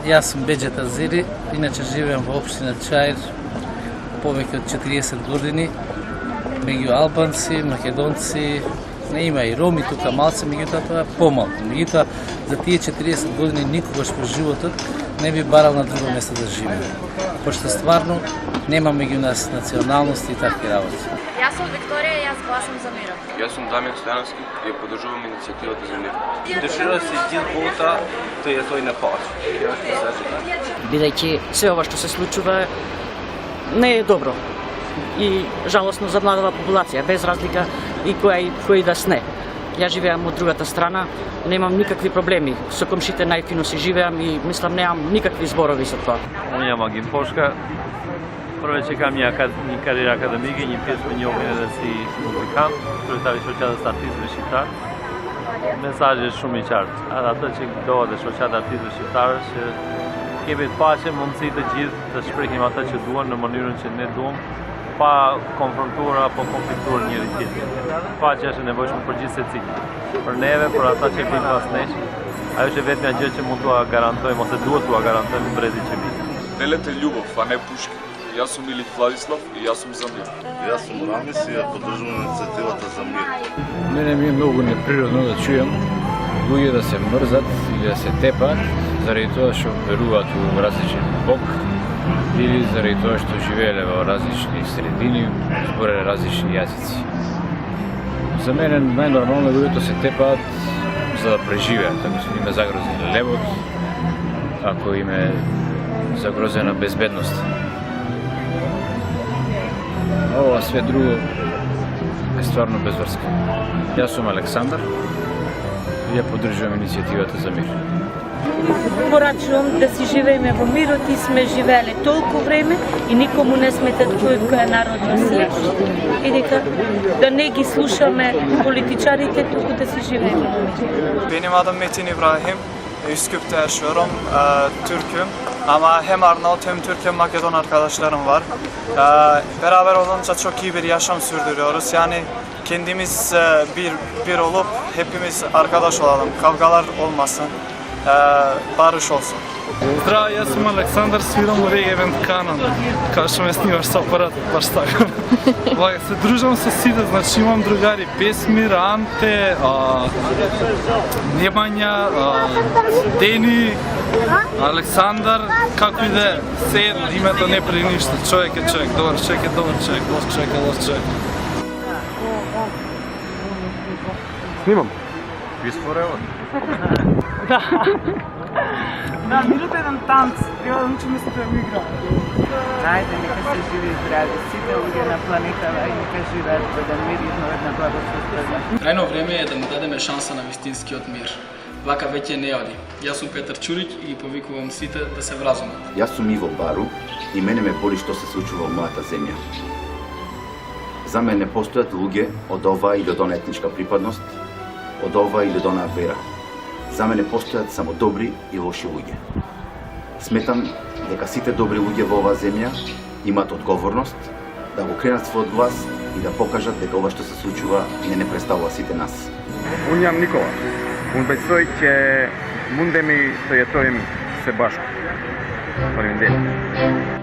Јас сум Беџе Тазири, иначе живеам во општина Чаир повеќе од 40 години, меѓу албанци, македонци, има и роми тука малце, меѓутоа тоа е помалку. Меѓутоа за тие 40 години никогаш во животот не би барал на друго место да живеам, пошто стварно нема меѓу нас националности и такви работи. Јас сум Викторија и јас гласам за мирот. Јас сум Дамјан Стојановски и ја поддржувам иницијативата за мир. Дешира се един puta, тој не плаче. Бидејќи се ова што се случува не е добро и жалосно за младава популација, без разлика и кој да сне. Ја живеам од другата страна, немам никакви проблеми. Со комшите најфино си живеам и мислам немам никакви зборови за тоа. Ја магин Пошка. Prvo čekam një karierë akademike, një pjesë me njohjen edhe si muzikant, kryetari i shoqatës artistëve shqiptar. Mesazhi është shumë i qartë. Ato që do dhe shoqata artistëve shqiptarë që kemi të paqe, mundësi të gjithë të shprehim atë që duan në mënyrën që ne duam, pa konfrontuar apo konfliktuar njëri tjetrin. Paqja është e nevojshme për gjithë secilin. Për neve, për ata që vijnë pas nesh, ajo është vetmja gjë që mund t'ua garantojmë ose duhet t'ua garantojmë brezit që vijnë. Телете љубов, а не пушки. Јас сум Илич Владислав и јас сум за мир. Јас сум Рамис и ја поддржувам иницијативата за мир. Мене ми е многу неприродно да чујам луѓе да се мрзат или да се тепат заради тоа што веруваат во различен бог или заради тоа што живееле во различни средини, збореле различни јазици. За мене најнормално е луѓето се тепаат за да преживеат, ако се им е загрозен левот, ако им е загрозена безбедност. Ова све друго е стварно безврска. Јас сум Александар и ја поддржувам иницијативата за мир. Порачувам да си живееме во мирот и сме живееле толку време и никому не сметат која народна сила. И дека да не ги слушаме политичарите, туку да си живееме во мир. Benim adım Metin İbrahim. Üsküp'te yaşıyorum. Türk'üm. Ama hem Arnavut hem Türk hem Makedon arkadaşlarım var. Beraber olunca çok iyi bir yaşam sürdürüyoruz. Yani kendimiz bir olup hepimiz arkadaş olalım. Kavgalar olmasın. Barış olsun. Здраво, јас сум Александар, свирам во Реге Евент Канон, као што ме снимаш со апарат, баш така. Се дружам со сите, значи имам другари Бесмир, Анте, Немања, Дени, Александар, како и да е, се името не при ништо, човек е човек, добар човек е добар човек, лош човек е лош човек. Снимам. Да, мирот е еден танц, треба да учиме се да игра. Ајде, нека се живи и здрави, сите луѓе на планетава и нека живеат во еден мир и една благосостојба. Крајно време е да му дадеме шанса на вистинскиот мир. Вака веќе не оди. Јас сум Петар Чурич и ги повикувам сите да се вразумат. Јас сум Иво Бару и мене ме боли што се случува во мојата земја. За мене постојат луѓе од оваа или од она етничка припадност, од оваа или од онаа вера. За мене постојат само добри и лоши луѓе. Сметам дека сите добри луѓе во оваа земја имаат одговорност да го кренат својот глас и да покажат дека ова што се случува не представува сите нас. Unë jam Nikola. Unë besoj që mundemi të jetojmë së bashku. Faleminderit.